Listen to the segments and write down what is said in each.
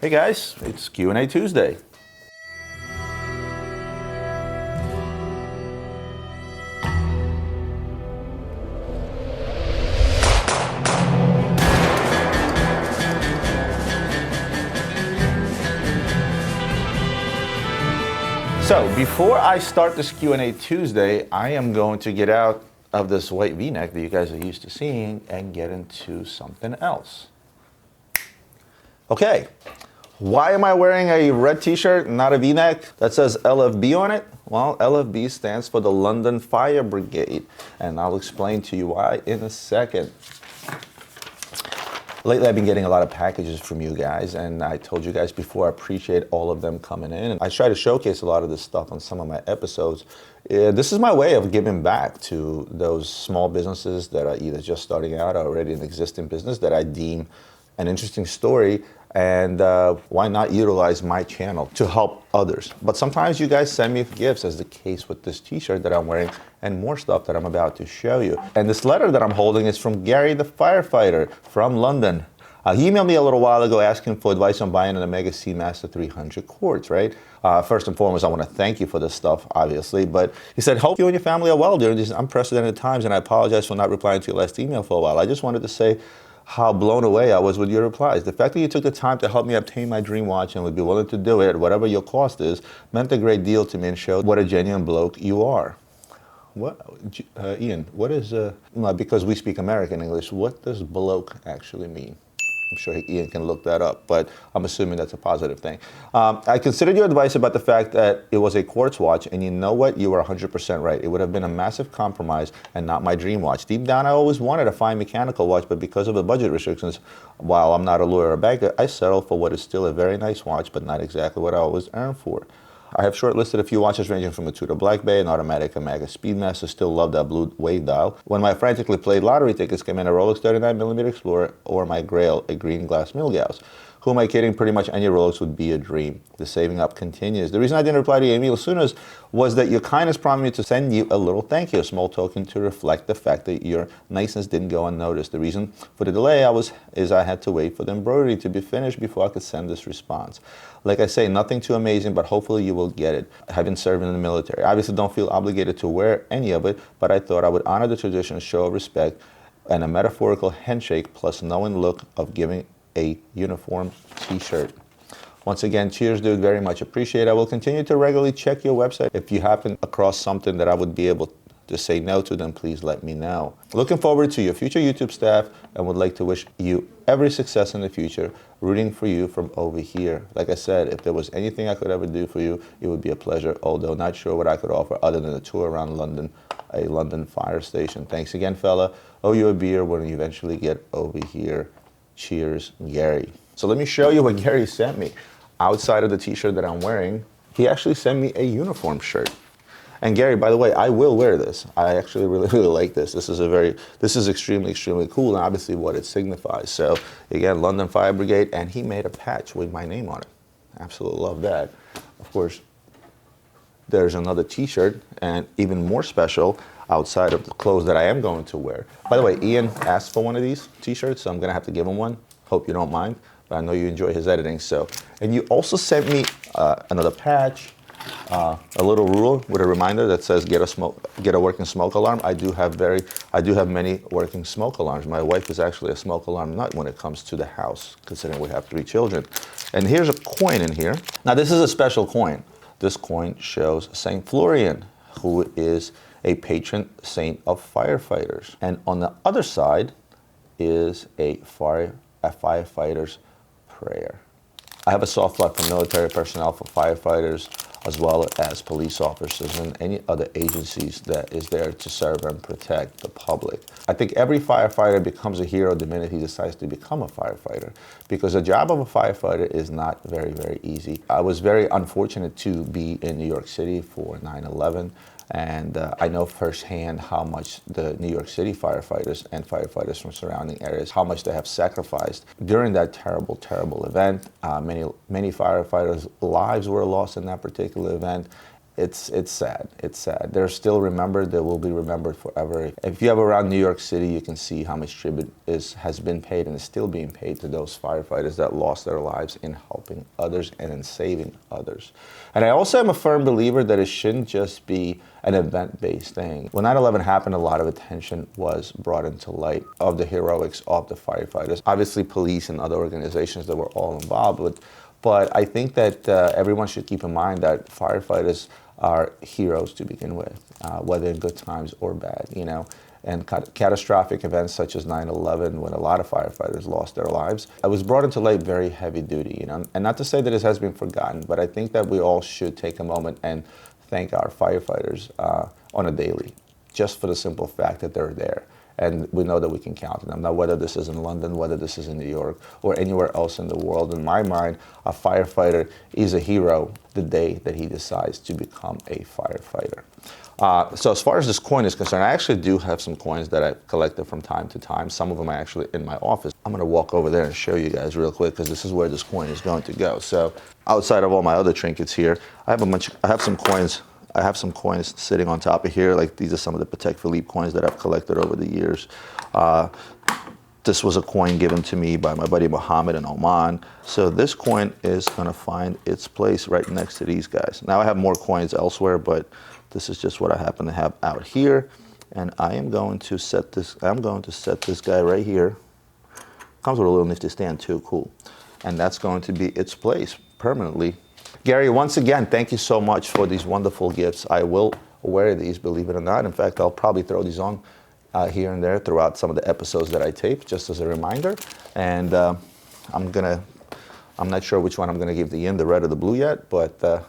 Hey guys, it's Q&A Tuesday. So before I start this Q&A Tuesday, I am going to get out of this white V-neck that you guys are used to seeing and get into something else. Okay, why am I wearing a red t-shirt, not a V-neck that says LFB on it? Well, LFB stands for the London Fire Brigade, and I'll explain to you why in a second. Lately, I've been getting a lot of packages from you guys, and I told you guys before, I appreciate all of them coming in. And I try to showcase a lot of this stuff on some of my episodes. This is my way of giving back to those small businesses that are either just starting out or already an existing business that I deem an interesting story. And why not utilize my channel to help others? But sometimes you guys send me gifts, as the case with this t-shirt that I'm wearing and more stuff that I'm about to show you. And this letter that I'm holding is from Gary the firefighter from London. He emailed me a little while ago asking for advice on buying an Omega Seamaster 300 quartz, right? First and foremost, I want to thank you for this stuff, obviously. But he said, hope you and your family are well during these unprecedented times, and I apologize for not replying to your last email for a while. I just wanted to say how blown away I was with your replies. The fact that you took the time to help me obtain my dream watch and would be willing to do it at whatever your cost is meant a great deal to me and showed what a genuine bloke you are. What, Ian, what is, because we speak American English, what does bloke actually mean? I'm sure Ian can look that up, but I'm assuming that's a positive thing. I considered your advice about the fact that it was a quartz watch, and you know what? You were 100% right. It would have been a massive compromise and not my dream watch. Deep down, I always wanted a fine mechanical watch, but because of the budget restrictions, while I'm not a lawyer or banker, I settled for what is still a very nice watch, but not exactly what I always earned for. I have shortlisted a few watches ranging from a Tudor Black Bay, an automatic Omega Speedmaster, still love that blue wave dial. When my frantically played lottery tickets came in, a Rolex 39mm Explorer or my Grail, a green glass Milgauss. Who am I kidding? Pretty much any Rolex would be a dream. The saving up continues. The reason I didn't reply to you as soon as was that your kindness prompted me to send you a little thank you, a small token to reflect the fact that your niceness didn't go unnoticed. The reason for the delay is I had to wait for the embroidery to be finished before I could send this response. Like I say, nothing too amazing, but hopefully you will get it. Having served in the military, obviously don't feel obligated to wear any of it, but I thought I would honor the tradition, show of respect, and a metaphorical handshake plus knowing look of giving a uniform t-shirt. Once again, cheers, dude. Very much appreciate it. I will continue to regularly check your website. If you happen across something that I would be able to say no to, then please let me know. Looking forward to your future YouTube staff and would like to wish you every success in the future. Rooting for you from over here. Like I said, if there was anything I could ever do for you, it would be a pleasure, although not sure what I could offer other than a tour around London, a London fire station. Thanks again, fella. Owe you a beer when you eventually get over here. Cheers, Gary. So let me show you what Gary sent me. Outside of the t-shirt that I'm wearing, he actually sent me a uniform shirt. And Gary, by the way, I will wear this. I actually really like this. This is extremely, extremely cool, and obviously what it signifies. So again, London Fire Brigade, and he made a patch with my name on it. Absolutely love that. Of course, there's another t-shirt, and even more special, outside of the clothes that I am going to wear. By the way, Ian asked for one of these t-shirts, so I'm gonna have to give him one. Hope you don't mind, but I know you enjoy his editing. So, and you also sent me another patch, a little rule with a reminder that says get a working smoke alarm. I do have many working smoke alarms. My wife is actually a smoke alarm nut when it comes to the house, considering we have 3 children. And here's a coin in here. Now this is a special coin. This coin shows Saint Florian, who is a patron saint of firefighters. And on the other side is a firefighter's prayer. I have a soft spot for military personnel, for firefighters, as well as police officers and any other agencies that is there to serve and protect the public. I think every firefighter becomes a hero the minute he decides to become a firefighter, because the job of a firefighter is not very, very easy. I was very unfortunate to be in New York City for 9/11. And I know firsthand how much the New York City firefighters and firefighters from surrounding areas, how much they have sacrificed during that terrible, terrible event. Many firefighters' lives were lost in that particular event. it's sad. It's sad. They're still remembered. They will be remembered forever. If you have around New York City, you can see how much tribute has been paid and is still being paid to those firefighters that lost their lives in helping others and in saving others. And I also am a firm believer that it shouldn't just be an event-based thing. When 9/11 happened, a lot of attention was brought into light of the heroics of the firefighters. Obviously, police and other organizations that were all involved with. But I think that everyone should keep in mind that firefighters are heroes to begin with, whether in good times or bad, you know. And catastrophic events such as 9/11, when a lot of firefighters lost their lives, it was brought into light very heavy duty, you know. And not to say that this has been forgotten, but I think that we all should take a moment and thank our firefighters on a daily, just for the simple fact that they're there. And we know that we can count on them. Now, whether this is in London, whether this is in New York, or anywhere else in the world, in my mind, a firefighter is a hero the day that he decides to become a firefighter. So as far as this coin is concerned, I actually do have some coins that I've collected from time to time. Some of them are actually in my office. I'm going to walk over there and show you guys real quick because this is where this coin is going to go. So outside of all my other trinkets here, I have some coins. I have some coins sitting on top of here. Like, these are some of the Patek Philippe coins that I've collected over the years. This was a coin given to me by my buddy Mohammed in Oman. So this coin is gonna find its place right next to these guys. Now I have more coins elsewhere, but this is just what I happen to have out here. And I am going to set this, guy right here. Comes with a little nifty stand too, cool. And that's going to be its place permanently. Gary, once again, thank you so much for these wonderful gifts. I will wear these, believe it or not. In fact, I'll probably throw these on here and there throughout some of the episodes that I tape, just as a reminder. And I'm not sure which one I'm gonna give to Yin, the red or the blue yet, but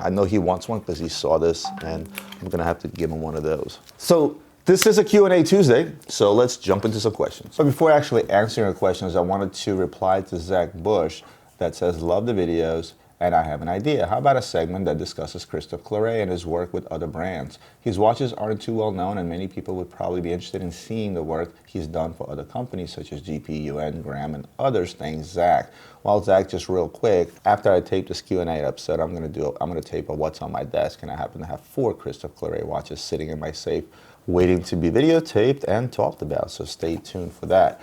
I know he wants one because he saw this, and I'm gonna have to give him one of those. So this is a Q&A Tuesday, so let's jump into some questions. But before actually answering your questions, I wanted to reply to Zach Bush that says, love the videos, and I have an idea. How about a segment that discusses Christophe Claret and his work with other brands? His watches aren't too well known, and many people would probably be interested in seeing the work he's done for other companies such as GP, UN, Graham, and others. Thanks, Zach. Well, Zach, just real quick, after I tape this Q&A episode, I'm gonna tape a what's on my desk, and I happen to have 4 Christophe Claret watches sitting in my safe, waiting to be videotaped and talked about. So stay tuned for that.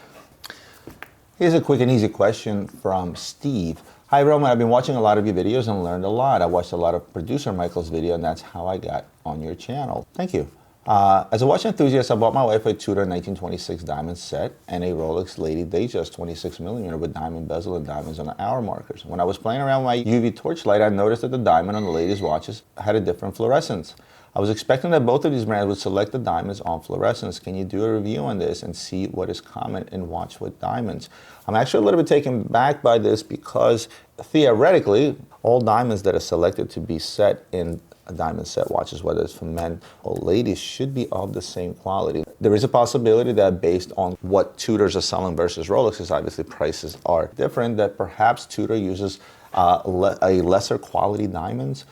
Here's a quick and easy question from Steve. Hi Roman, I've been watching a lot of your videos and learned a lot. I watched a lot of producer Michael's video, and that's how I got on your channel. Thank you. As a watch enthusiast, I bought my wife a Tudor 1926 diamond set and a Rolex Lady Datejust 26mm with diamond bezel and diamonds on the hour markers. When I was playing around with my UV torchlight, I noticed that the diamond on the lady's watches had a different fluorescence. I was expecting that both of these brands would select the diamonds on fluorescence. Can you do a review on this and see what is common in watch with diamonds? I'm actually a little bit taken back by this because theoretically, all diamonds that are selected to be set in diamond set watches, whether it's for men or ladies, should be of the same quality. There is a possibility that based on what Tudors are selling versus Rolexes, obviously prices are different, that perhaps Tudor uses a lesser quality diamonds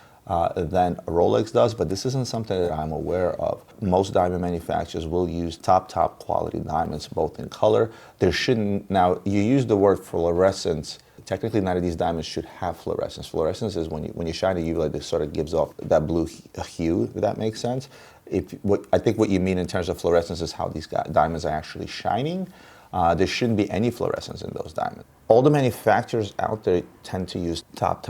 than Rolex does, but this isn't something that I'm aware of. Most diamond manufacturers will use top quality diamonds, both in color. There shouldn't, now you use the word fluorescence. Technically, none of these diamonds should have fluorescence. Fluorescence is when you shine a UV light, it sort of gives off that blue hue, if that makes sense. I think what you mean in terms of fluorescence is how these diamonds are actually shining. There shouldn't be any fluorescence in those diamonds. All the manufacturers out there tend to use top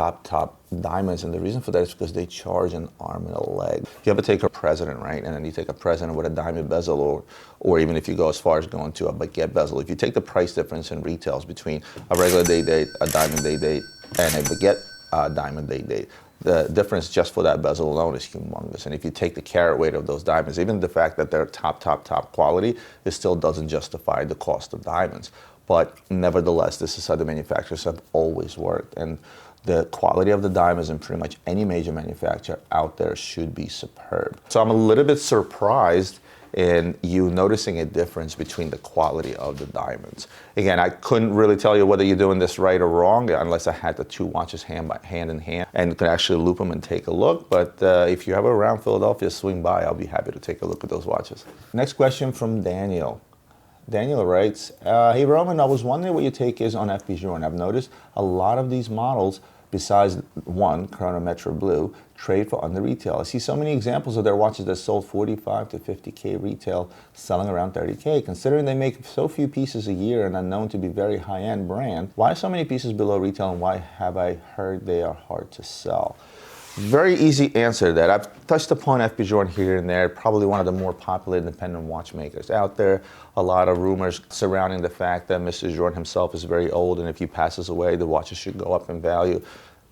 diamonds, and the reason for that is because they charge an arm and a leg. If you ever take a president, right, and then you take a president with a diamond bezel, or even if you go as far as going to a baguette bezel, if you take the price difference in retails between a regular day date, a diamond day date, and a baguette diamond day date, the difference just for that bezel alone is humongous. And if you take the carat weight of those diamonds, even the fact that they're top quality, it still doesn't justify the cost of diamonds. But nevertheless, this is how the manufacturers have always worked. And the quality of the diamonds in pretty much any major manufacturer out there should be superb. So I'm a little bit surprised in you noticing a difference between the quality of the diamonds. Again, I couldn't really tell you whether you're doing this right or wrong unless I had the 2 watches hand in hand and could actually loop them and take a look. But if you're ever around Philadelphia, swing by. I'll be happy to take a look at those watches. Next question from Daniel. Daniel writes, hey Roman, I was wondering what your take is on FP Journe. I've noticed a lot of these models besides one, Chronometra Blue, trade for under retail. I see so many examples of their watches that sold 45 to 50K retail, selling around 30K. Considering they make so few pieces a year and are known to be very high-end brand, why so many pieces below retail, and why have I heard they are hard to sell? Very easy answer to that. I've touched upon FP Journe here and there, probably one of the more popular independent watchmakers out there. A lot of rumors surrounding the fact that Mr. Journe himself is very old, and if he passes away, the watches should go up in value.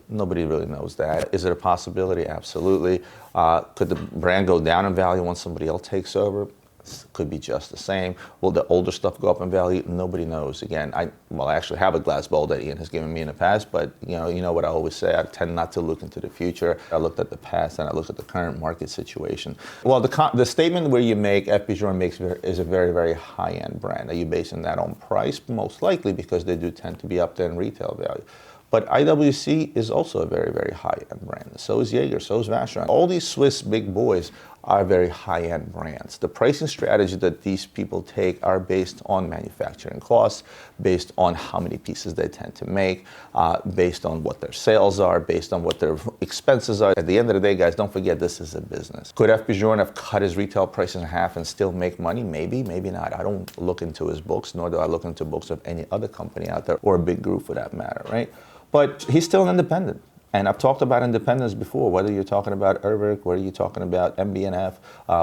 Nobody really knows that. Is it a possibility? Absolutely. Could the brand go down in value once somebody else takes over? Could be just the same. Will the older stuff go up in value? Nobody knows. Again, I actually have a glass bowl that Ian has given me in the past, but you know what I always say, I tend not to look into the future. I looked at the past and I looked at the current market situation. Well, the statement where you make FP Journe is a very, very high-end brand. Are you basing that on price? Most likely, because they do tend to be up there in retail value. But IWC is also a very, very high-end brand. So is Jaeger, so is Vacheron. All these Swiss big boys are very high-end brands. The pricing strategy that these people take are based on manufacturing costs, based on how many pieces they tend to make, based on what their sales are, based on what their expenses are. At the end of the day, guys, don't forget this is a business. Could FP Journe have cut his retail price in half and still make money? Maybe, maybe not. I don't look into his books, nor do I look into books of any other company out there, or a big group for that matter, right? But he's still an independent. And I've talked about independence before, whether you're talking about Urwerk, whether you're talking about MB&F,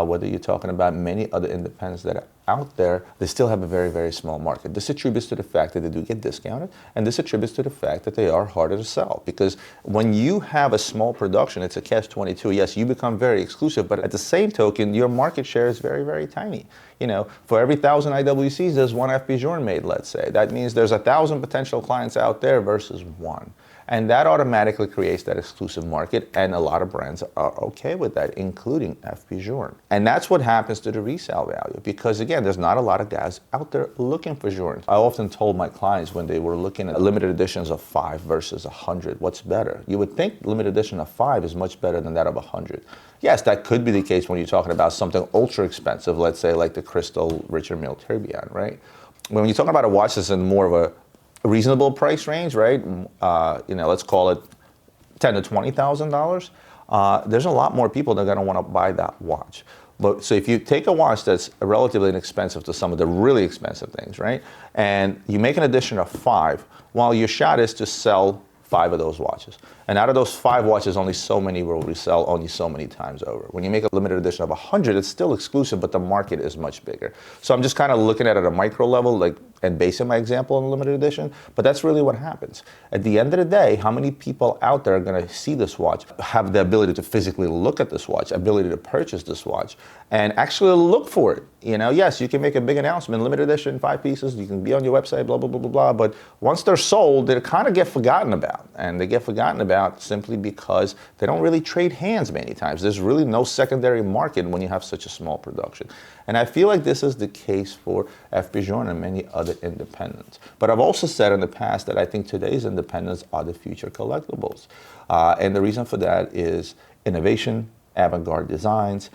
whether you're talking about many other independents that are out there, they still have a very, very small market. This attributes to the fact that they do get discounted, and this attributes to the fact that they are harder to sell. Because when you have a small production, it's a catch-22. Yes, you become very exclusive, but at the same token, your market share is very, very tiny. You know, for every 1,000 IWCs, there's one FP Journe made, let's say. That means there's 1,000 potential clients out there versus one. And that automatically creates that exclusive market, and a lot of brands are okay with that, including FP Journe. And that's what happens to the resale value, because again, there's not a lot of guys out there looking for Journe. I often told my clients when they were looking at limited editions of 5 versus 100, what's better? You would think limited edition of 5 is much better than that of 100. Yes, that could be the case when you're talking about something ultra expensive, let's say like the Crystal Richard Mille Tourbillon, right? When you're talking about a watch that's in more of a reasonable price range, right? Let's call it $10,000 to $20,000. There's a lot more people that are going to want to buy that watch. But so if you take a watch that's relatively inexpensive to some of the really expensive things, right? And you make an edition of 5, well, your shot is to sell 5 of those watches. And out of those 5 watches, only so many will resell only so many times over. When you make a limited edition of 100, it's still exclusive, but the market is much bigger. So I'm just kind of looking at it at a micro level, and basing my example on a limited edition, but that's really what happens. At the end of the day, how many people out there are going to see this watch, have the ability to physically look at this watch, ability to purchase this watch, and actually look for it? Yes, you can make a big announcement, limited edition, 5 pieces, you can be on your website, blah, blah, blah, blah, blah, but once they're sold, they kind of get forgotten about, and they get forgotten about simply because they don't really trade hands many times. There's really no secondary market when you have such a small production. And I feel like this is the case for FP Journe and many other independents. But I've also said in the past that I think today's independents are the future collectibles. And the reason for that is innovation, avant-garde designs,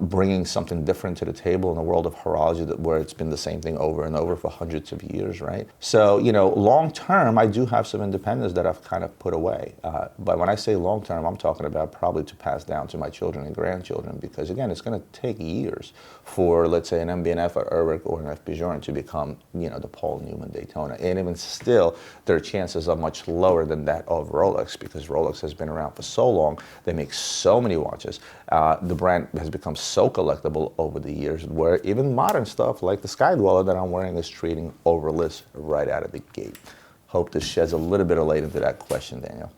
bringing something different to the table in the world of horology where it's been the same thing over and over for hundreds of years, right? So, long term, I do have some independence that I've kind of put away. But when I say long term, I'm talking about probably to pass down to my children and grandchildren, because again, it's going to take years for, let's say, an MB&F or Urwerk or an FP Journe to become, the Paul Newman Daytona. And even still, their chances are much lower than that of Rolex, because Rolex has been around for so long. They make so many watches. The brand has become so collectible over the years, where even modern stuff like the Skydweller that I'm wearing is trading over list right out of the gate. Hope this sheds a little bit of light into that question, Daniel.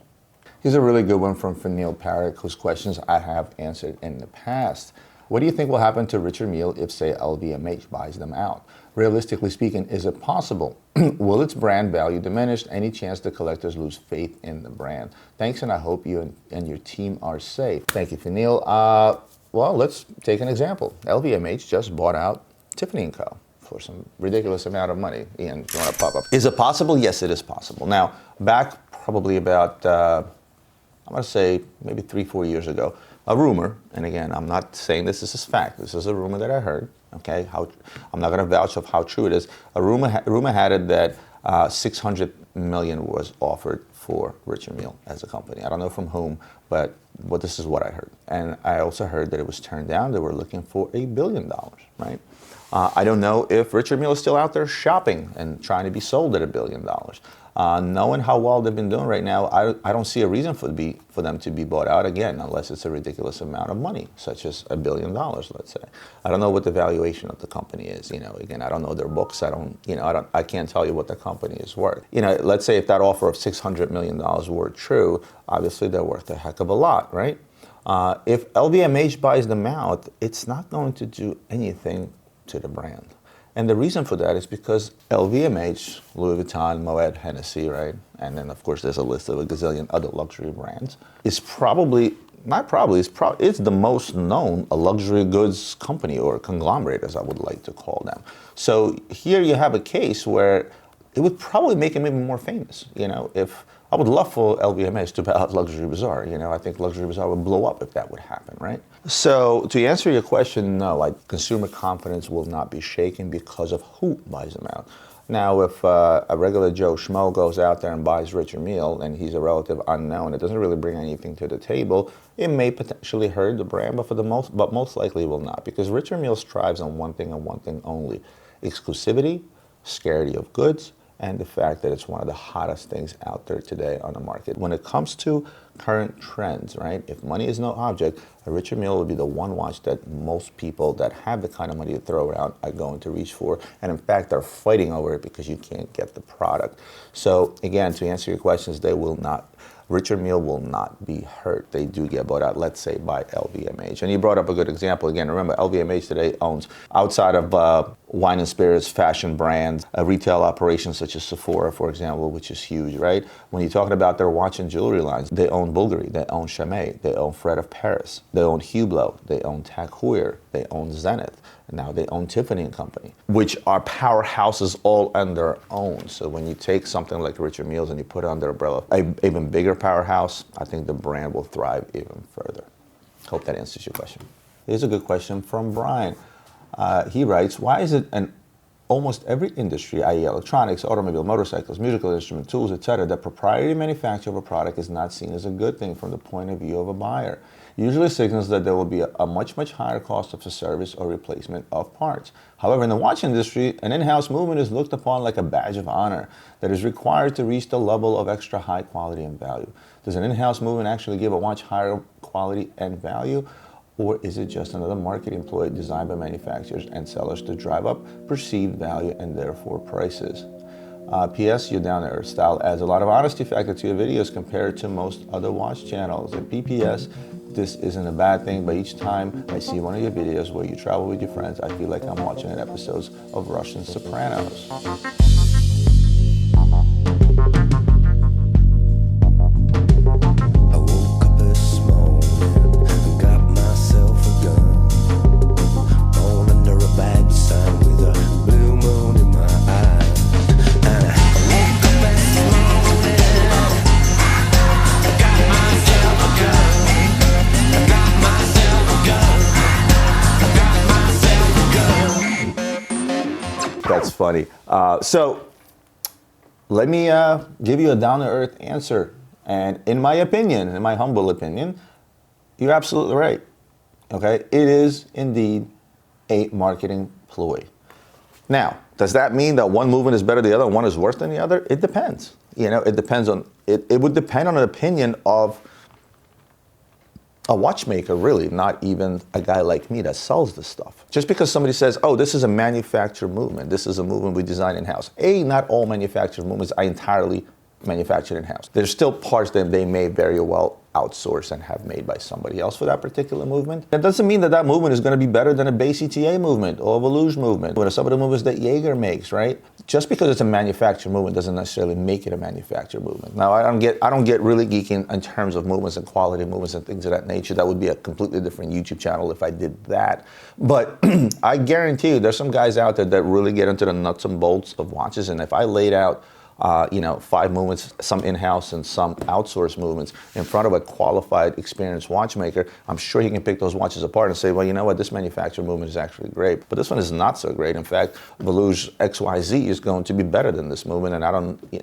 Here's a really good one from Fanil Parekh, whose questions I have answered in the past. What do you think will happen to Richard Mille if, say, LVMH buys them out? Realistically speaking, is it possible? Will its brand value diminish? Any chance the collectors lose faith in the brand? Thanks, and I hope you and your team are safe. Thank you, Fanil. Well, let's take an example. LVMH just bought out Tiffany & Co. for some ridiculous amount of money. Ian, you want to pop up? Is it possible? Yes, it is possible. Now, back probably about, I'm going to say maybe 3-4 years ago, a rumor, and again, I'm not saying this is fact, this is a rumor that I heard, okay? I'm not going to vouch of how true it is. A rumor had it that $600 million was offered for Richard Mille as a company. I don't know from whom, but this is what I heard. And I also heard that it was turned down. They were looking for $1 billion, right? I don't know if Richard Mille is still out there shopping and trying to be sold at $1 billion. Knowing how well they've been doing right now, I don't see a reason for them to be bought out again, unless it's a ridiculous amount of money, such as $1 billion, let's say. I don't know what the valuation of the company is. Again, I don't know their books. I can't tell you what the company is worth. Let's say if that offer of $600 million were true, obviously they're worth a heck of a lot, right? If LVMH buys them out, it's not going to do anything to the brand. And the reason for that is because LVMH, Louis Vuitton, Moet, Hennessy, right? And then of course there's a list of a gazillion other luxury brands. It's the most known luxury goods company or conglomerate, as I would like to call them. So here you have a case where it would probably make him even more famous. If I would love for LVMH to buy out Luxury Bazaar. I think Luxury Bazaar would blow up if that would happen, right? So to answer your question, no, consumer confidence will not be shaken because of who buys them out. Now, if a regular Joe Schmo goes out there and buys Richard Mille and he's a relative unknown, it doesn't really bring anything to the table. It may potentially hurt the brand, but most likely will not, because Richard Mille strives on one thing and one thing only: exclusivity, scarcity of goods, and the fact that it's one of the hottest things out there today on the market. When it comes to current trends, right? If money is no object, a Richard Mille would be the one watch that most people that have the kind of money to throw around are going to reach for. And in fact, they're fighting over it because you can't get the product. So again, to answer your questions, Richard Mille will not be hurt. They do get bought out, let's say, by LVMH. And you brought up a good example. Again, remember, LVMH today owns, outside of wine and spirits, fashion brands, retail operations such as Sephora, for example, which is huge, right? When you're talking about their watch and jewelry lines, they own Bulgari, they own Chaumet, they own Fred of Paris, they own Hublot, they own Tag Heuer, they own Zenith. And now they own Tiffany & Company, which are powerhouses all on their own. So when you take something like Richard Mille's and you put it under umbrella, an even bigger powerhouse, I think the brand will thrive even further. Hope that answers your question. Here's a good question from Brian. He writes, why is it in almost every industry, i.e. electronics, automobile, motorcycles, musical instrument, tools, etc., that proprietary manufacture of a product is not seen as a good thing from the point of view of a buyer? Usually signals that there will be a much, much higher cost of a service or replacement of parts. However, in the watch industry, an in-house movement is looked upon like a badge of honor that is required to reach the level of extra high quality and value. Does an in-house movement actually give a watch higher quality and value? Or is it just another marketing ploy designed by manufacturers and sellers to drive up perceived value and therefore prices? P.S. Your Down to Earth style adds a lot of honesty factor to your videos compared to most other watch channels. And P.P.S. This isn't a bad thing, but each time I see one of your videos where you travel with your friends, I feel like I'm watching an episode of Russian Sopranos. That's funny. So let me give you a down-to-earth answer. And in my opinion, in my humble opinion, you're absolutely right. Okay? It is indeed a marketing ploy. Now, does that mean that one movement is better than the other and one is worse than the other? It depends. It depends on, it would depend on an opinion of a watchmaker, really, not even a guy like me that sells this stuff. Just because somebody says, oh, this is a manufactured movement, this is a movement we design in-house. Not all manufactured movements are entirely manufactured in-house. There's still parts that they may very well outsource and have made by somebody else for that particular movement. That doesn't mean that movement is going to be better than a Bass ETA movement or a Velours movement or some of the movements that Jaeger makes, right? Just because it's a manufactured movement doesn't necessarily make it a manufactured movement. Now, I don't get really geeking in terms of movements and quality movements and things of that nature. That would be a completely different YouTube channel if I did that. But I guarantee you there's some guys out there that really get into the nuts and bolts of watches, and if I laid out 5 movements, some in-house and some outsourced movements, in front of a qualified, experienced watchmaker, I'm sure he can pick those watches apart and say, well, you know what, this manufacturer movement is actually great, but this one is not so great. In fact, Valuge XYZ is going to be better than this movement,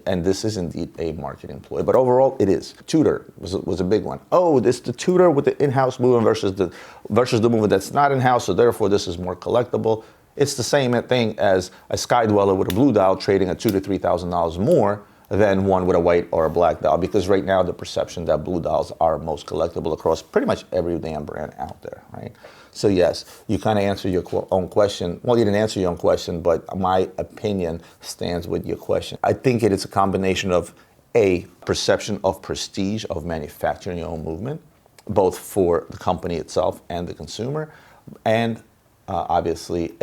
and this is indeed a marketing ploy. But overall, it is. Tudor was a big one. Oh, it's the Tudor with the in-house movement versus the movement that's not in-house, so therefore this is more collectible. It's the same thing as a Sky Dweller with a blue dial trading at $2,000 to $3,000 more than one with a white or a black dial, because right now the perception that blue dials are most collectible across pretty much every damn brand out there, right? So yes, you kind of answered your own question. Well, you didn't answer your own question, but my opinion stands with your question. I think it is a combination of a perception of prestige of manufacturing your own movement, both for the company itself and the consumer, and obviously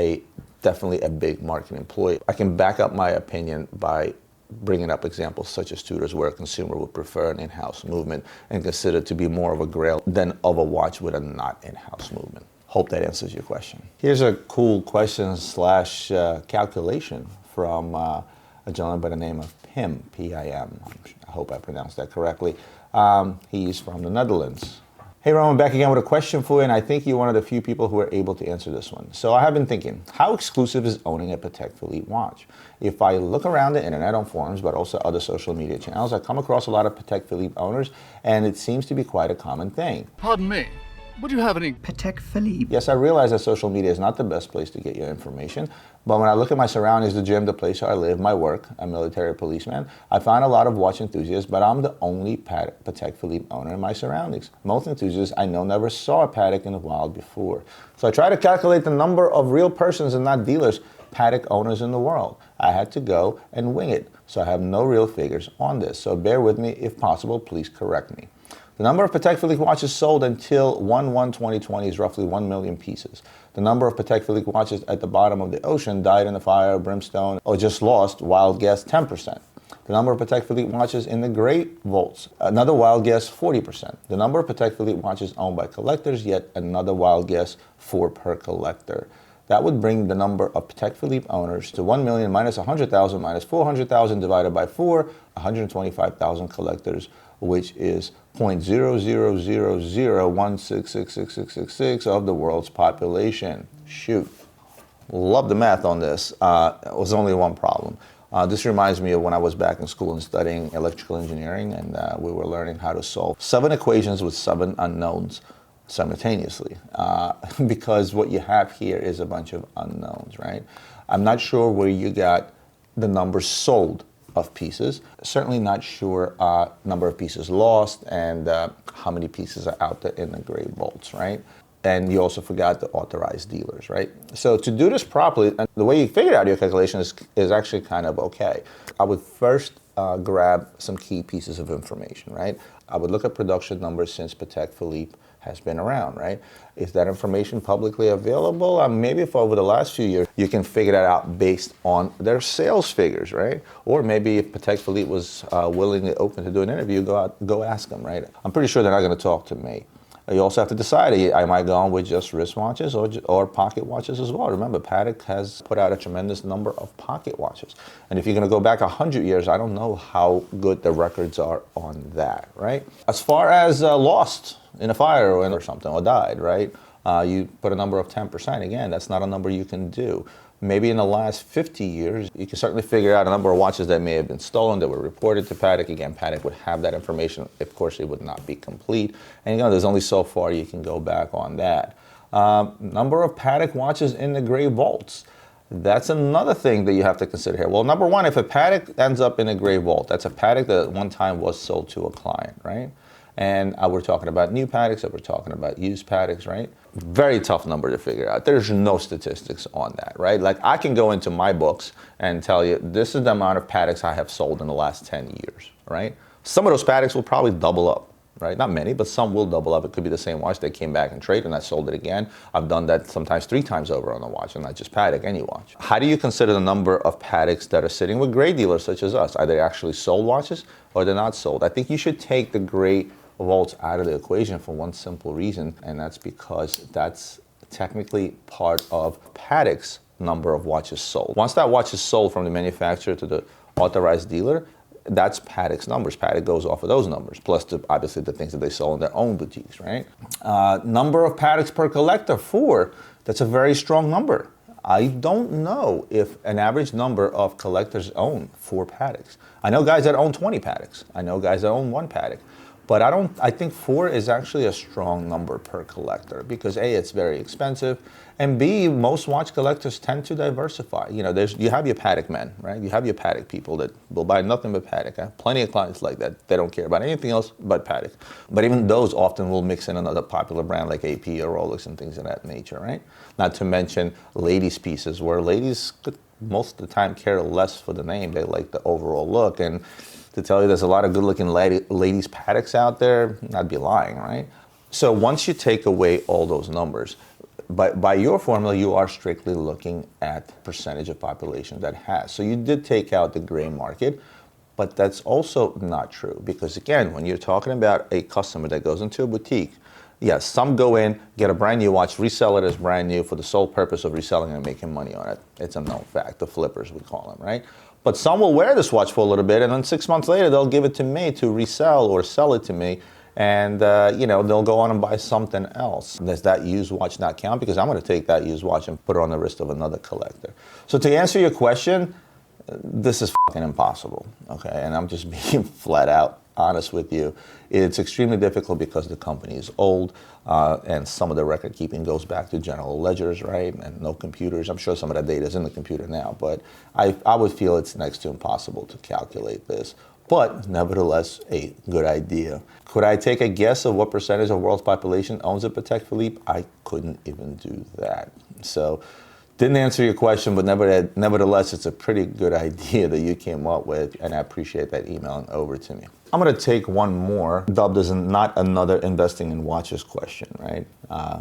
definitely a big marketing ploy. I can back up my opinion by bringing up examples such as Tudor's, where a consumer would prefer an in-house movement and consider it to be more of a grail than of a watch with a not in-house movement. Hope that answers your question. Here's a cool question slash calculation from a gentleman by the name of Pim, P-I-M. I hope I pronounced that correctly. He's from the Netherlands. Hey Roman, back again with a question for you, and I think you're one of the few people who are able to answer this one. So I have been thinking, how exclusive is owning a Patek Philippe watch? If I look around the internet on forums, but also other social media channels, I come across a lot of Patek Philippe owners, and it seems to be quite a common thing. Pardon me, would you have any Patek Philippe? Yes, I realize that social media is not the best place to get your information, but when I look at my surroundings, the gym, the place where I live, my work, a military policeman, I find a lot of watch enthusiasts, but I'm the only Patek Philippe owner in my surroundings. Most enthusiasts I know never saw a Patek in the wild before. So I try to calculate the number of real persons and not dealers, Patek owners in the world. I had to go and wing it, so I have no real figures on this. So bear with me. If possible, please correct me. The number of Patek Philippe watches sold until 1/1/2020 is roughly 1 million pieces. The number of Patek Philippe watches at the bottom of the ocean, died in the fire, brimstone, or just lost, wild guess, 10%. The number of Patek Philippe watches in the great vaults, another wild guess, 40%. The number of Patek Philippe watches owned by collectors, yet another wild guess, 4 per collector. That would bring the number of Patek Philippe owners to 1 million minus 100,000 minus 400,000 divided by 4, 125,000 collectors, which is 0.000016666666 of the world's population. Shoot. Love the math on this. It was only one problem. This reminds me of when I was back in school and studying electrical engineering, and we were learning how to solve 7 equations with 7 unknowns simultaneously, because what you have here is a bunch of unknowns, right? I'm not sure where you got the numbers sold of pieces. Certainly not sure number of pieces lost and how many pieces are out there in the gray vaults, right? And you also forgot the authorized dealers, right? So to do this properly, and the way you figured out your calculation is actually kind of okay. I would first grab some key pieces of information, right? I would look at production numbers since Patek Philippe has been around, right? Is that information publicly available? Maybe if over the last few years, you can figure that out based on their sales figures, right? Or maybe if Patek Philippe was willingly open to do an interview, go ask them, right? I'm pretty sure they're not gonna talk to me. You also have to decide, am I going with just wristwatches or pocket watches as well? Remember, Patek has put out a tremendous number of pocket watches. And if you're gonna go back 100 years, I don't know how good the records are on that, right? As far as lost in a fire or something, or died, right? You put a number of 10%. Again, that's not a number you can do. Maybe in the last 50 years, you can certainly figure out a number of watches that may have been stolen that were reported to Patek. Again, Patek would have that information. Of course, it would not be complete. And there's only so far you can go back on that. Number of Patek watches in the gray vaults. That's another thing that you have to consider here. Well, number one, if a Patek ends up in a gray vault, that's a Patek that at one time was sold to a client, right? And we're talking about new Pateks, we're talking about used Pateks, right? Very tough number to figure out. There's no statistics on that, right? Like I can go into my books and tell you, this is the amount of Pateks I have sold in the last 10 years, right? Some of those Pateks will probably double up, right? Not many, but some will double up. It could be the same watch. They came back and traded and I sold it again. I've done that sometimes 3 times over on the watch, and not just Patek, any watch. How do you consider the number of Pateks that are sitting with gray dealers such as us? Are they actually sold watches or they're not sold? I think you should take the gray vaults out of the equation for one simple reason, and that's because that's technically part of Patek's number of watches sold. Once that watch is sold from the manufacturer to the authorized dealer, that's Paddock's numbers. Paddock goes off of those numbers, plus obviously the things that they sell in their own boutiques, right? Number of Paddocks per collector, 4. That's a very strong number. I don't know if an average number of collectors own 4 Paddocks. I know guys that own 20 Paddocks. I know guys that own 1 Paddock. But I think 4 is actually a strong number per collector because A, it's very expensive, and B, most watch collectors tend to diversify. You have your Paddock men, right? You have your Paddock people that will buy nothing but Paddock. I have plenty of clients like that. They don't care about anything else but Paddock. But even those often will mix in another popular brand like AP or Rolex and things of that nature, right? Not to mention ladies' pieces where ladies most of the time care less for the name. They like the overall look. And to tell you there's a lot of good-looking ladies' Paddocks out there, I'd be lying, right? So once you take away all those numbers, by your formula, you are strictly looking at percentage of population that has. So you did take out the gray market, but that's also not true because, again, when you're talking about a customer that goes into a boutique, yes, some go in, get a brand new watch, resell it as brand new for the sole purpose of reselling and making money on it. It's a known fact, the flippers we call them, right? But some will wear this watch for a little bit, and then 6 months later, they'll give it to me to resell or sell it to me, and they'll go on and buy something else. Does that used watch not count? Because I'm going to take that used watch and put it on the wrist of another collector. So to answer your question, this is fucking impossible, okay? And I'm just being flat out honest with you. It's extremely difficult because the company is old and some of the record keeping goes back to general ledgers, right? And no computers. I'm sure some of that data is in the computer now, but I would feel it's next to impossible to calculate this. But nevertheless, a good idea. Could I take a guess of what percentage of the world's population owns a Patek Philippe? I couldn't even do that. So didn't answer your question, but nevertheless, it's a pretty good idea that you came up with, and I appreciate that emailing over to me. I'm going to take one more, dubbed as not another investing in watches question, right?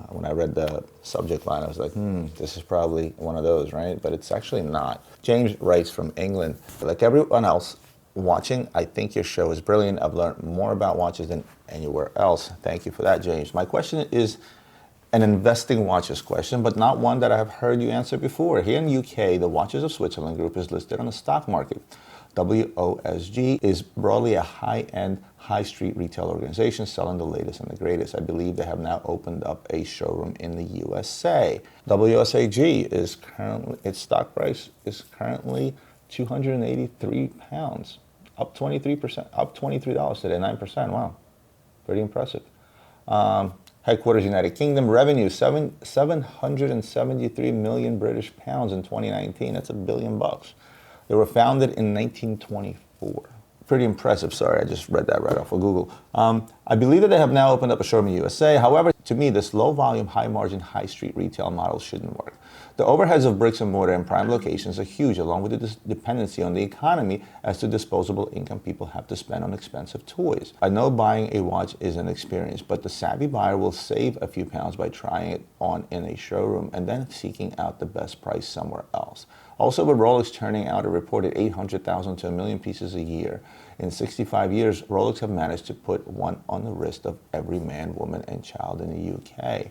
When I read the subject line, I was like, this is probably one of those, right? But it's actually not. James writes from England, like everyone else watching, I think your show is brilliant. I've learned more about watches than anywhere else. Thank you for that, James. My question is an investing watches question, but not one that I have heard you answer before. Here in the UK, the Watches of Switzerland Group is listed on the stock market. WOSG is broadly a high-end, high street retail organization selling the latest and the greatest. I believe they have now opened up a showroom in the USA. WSAG is currently, its stock price is currently £283, up 23%, up $23 today, 9%. Wow, pretty impressive. Headquarters, United Kingdom. Revenue, 773 million British pounds in 2019. That's $1 billion. They were founded in 1924. Pretty impressive. Sorry, I just read that right off of Google. I believe that they have now opened up a showroom in the USA. However, to me, this low volume, high margin, high street retail model shouldn't work. The overheads of bricks and mortar and prime locations are huge, along with the dependency on the economy as to disposable income people have to spend on expensive toys. I know buying a watch is an experience, but the savvy buyer will save a few pounds by trying it on in a showroom and then seeking out the best price somewhere else. Also, with Rolex turning out a reported 800,000 to 1 million pieces a year, in 65 years, Rolex have managed to put one on the wrist of every man, woman, and child in the UK.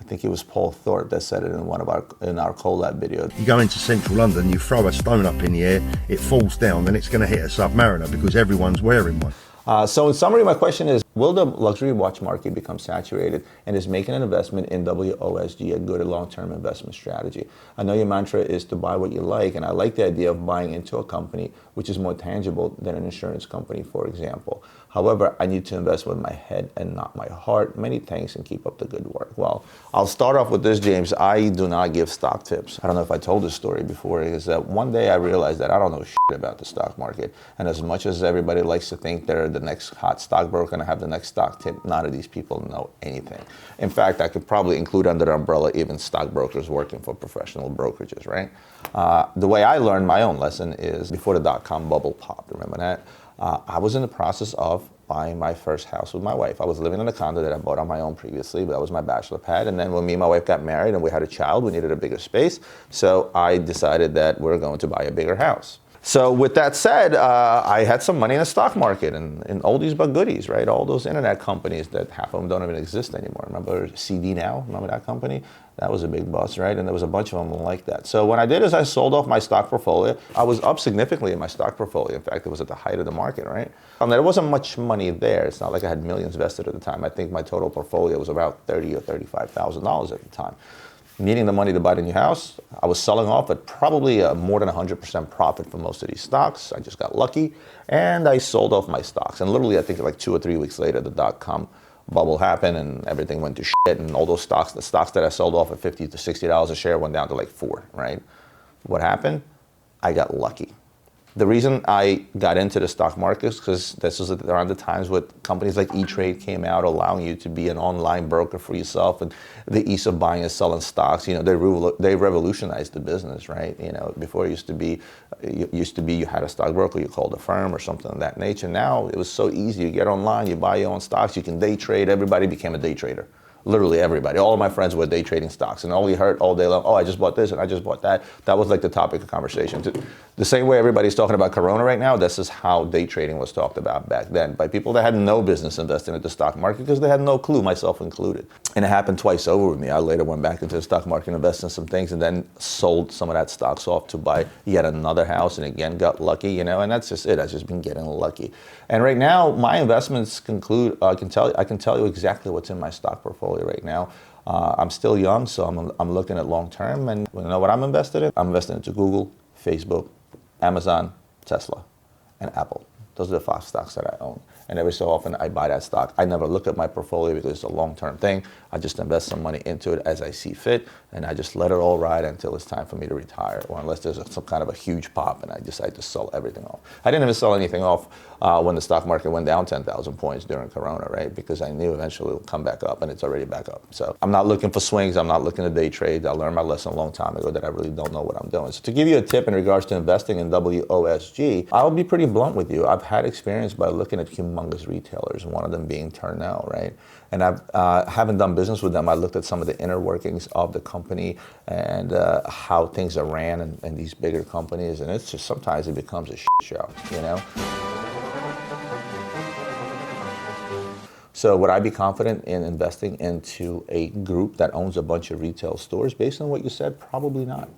I think it was Paul Thorpe that said it in our collab video. You go into central London, you throw a stone up in the air, it falls down, and it's going to hit a Submariner because everyone's wearing one. So in summary, my question is, will the luxury watch market become saturated, and is making an investment in WOSG a good long-term investment strategy? I know your mantra is to buy what you like, and I like the idea of buying into a company which is more tangible than an insurance company, for example. However, I need to invest with my head and not my heart. Many thanks and keep up the good work. Well, I'll start off with this, James. I do not give stock tips. I don't know if I told this story before, is that one day I realized that I don't know shit about the stock market. And as much as everybody likes to think they're the next hot stockbroker and have the next stock tip, none of these people know anything. In fact, I could probably include under the umbrella even stockbrokers working for professional brokerages, right? The way I learned my own lesson is before the dot-com bubble popped, remember that? I was in the process of buying my first house with my wife. I was living in a condo that I bought on my own previously, but that was my bachelor pad. And then when me and my wife got married and we had a child, we needed a bigger space. So I decided that we're going to buy a bigger house. So with that said, I had some money in the stock market and in oldies but goodies, right? All those internet companies that half of them don't even exist anymore. Remember CD Now? Remember that company? That was a big bust, right? And there was a bunch of them like that. So what I did is I sold off my stock portfolio. I was up significantly in my stock portfolio. In fact, it was at the height of the market, right? And there wasn't much money there. It's not like I had millions vested at the time. I think my total portfolio was about $30,000 or $35,000 at the time. Needing the money to buy the new house, I was selling off at probably more than 100% profit for most of these stocks. I just got lucky, and I sold off my stocks. And literally, I think like 2 or 3 weeks later, the dot-com bubble happened, and everything went to shit. And all those stocks, the stocks that I sold off at $50 to $60 a share, went down to like $4. Right? What happened? I got lucky. The reason I got into the stock market is because this was around the times when companies like E-Trade came out, allowing you to be an online broker for yourself, and the ease of buying and selling stocks. You know, they revolutionized the business, right? You know, before it used to be you had a stockbroker, you called a firm or something of that nature. Now it was so easy. You get online, you buy your own stocks, you can day trade. Everybody became a day trader. Literally everybody. All of my friends were day trading stocks, and all you heard all day long, oh, I just bought this and I just bought that. That was like the topic of conversation. The same way everybody's talking about Corona right now, this is how day trading was talked about back then by people that had no business investing in the stock market because they had no clue, myself included. And it happened twice over with me. I later went back into the stock market, invested in some things, and then sold some of that stocks off to buy yet another house, and again got lucky, you know, and that's just it. I've just been getting lucky. And right now, my investments conclude, I can tell you exactly what's in my stock portfolio right now. I'm still young, so I'm looking at long term, and you know what I'm invested in? I'm invested into Google, Facebook, Amazon, Tesla, and Apple. Those are the 5 stocks that I own. And every so often I buy that stock. I never look at my portfolio because it's a long-term thing. I just invest some money into it as I see fit, and I just let it all ride until it's time for me to retire, or unless there's some kind of a huge pop and I decide to sell everything off. I didn't even sell anything off when the stock market went down 10,000 points during Corona, right? Because I knew eventually it would come back up, and it's already back up. So I'm not looking for swings. I'm not looking to day trade. I learned my lesson a long time ago that I really don't know what I'm doing. So to give you a tip in regards to investing in WOSG, I'll be pretty blunt with you. I've had experience by looking at humongous retailers, one of them being Turnell, right? And I haven't done business with them. I looked at some of the inner workings of the company and how things are ran in these bigger companies, and it's just sometimes it becomes a shit show, you know? So would I be confident in investing into a group that owns a bunch of retail stores? Based on what you said, probably not.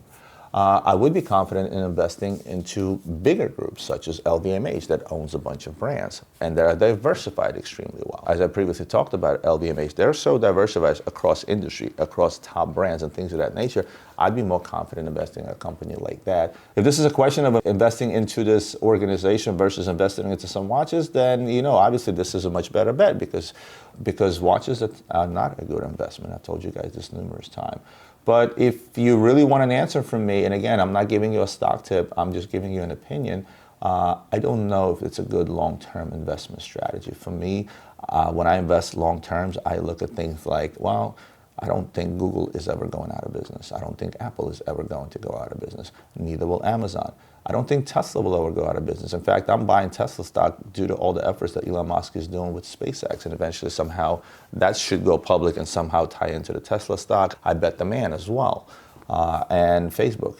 I would be confident in investing into bigger groups such as LVMH that owns a bunch of brands, and they're diversified extremely well. As I previously talked about, LVMH, they're so diversified across industry, across top brands and things of that nature. I'd be more confident investing in a company like that. If this is a question of investing into this organization versus investing into some watches, then you know obviously this is a much better bet because watches are not a good investment. I've told you guys this numerous times. But if you really want an answer from me, and again, I'm not giving you a stock tip, I'm just giving you an opinion, I don't know if it's a good long-term investment strategy. For me, when I invest long-terms, I look at things like, well, I don't think Google is ever going out of business. I don't think Apple is ever going to go out of business. Neither will Amazon. I don't think Tesla will ever go out of business. In fact, I'm buying Tesla stock due to all the efforts that Elon Musk is doing with SpaceX, and eventually somehow that should go public and somehow tie into the Tesla stock. I bet the man as well. And Facebook,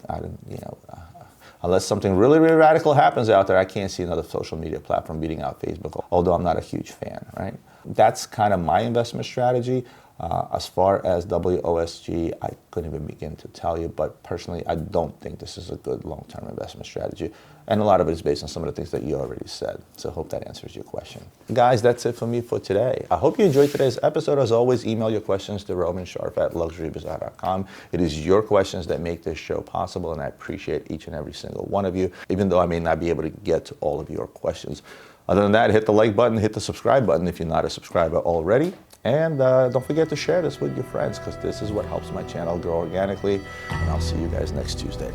unless something really, really radical happens out there, I can't see another social media platform beating out Facebook, although I'm not a huge fan, right? That's kind of my investment strategy. As far as WOSG, I couldn't even begin to tell you, but personally, I don't think this is a good long-term investment strategy. And a lot of it is based on some of the things that you already said. So I hope that answers your question. Guys, that's it for me for today. I hope you enjoyed today's episode. As always, email your questions to romansharf@luxurybazaar.com. It is your questions that make this show possible, and I appreciate each and every single one of you, even though I may not be able to get to all of your questions. Other than that, hit the like button, hit the subscribe button if you're not a subscriber already. And don't forget to share this with your friends, because this is what helps my channel grow organically. And I'll see you guys next Tuesday.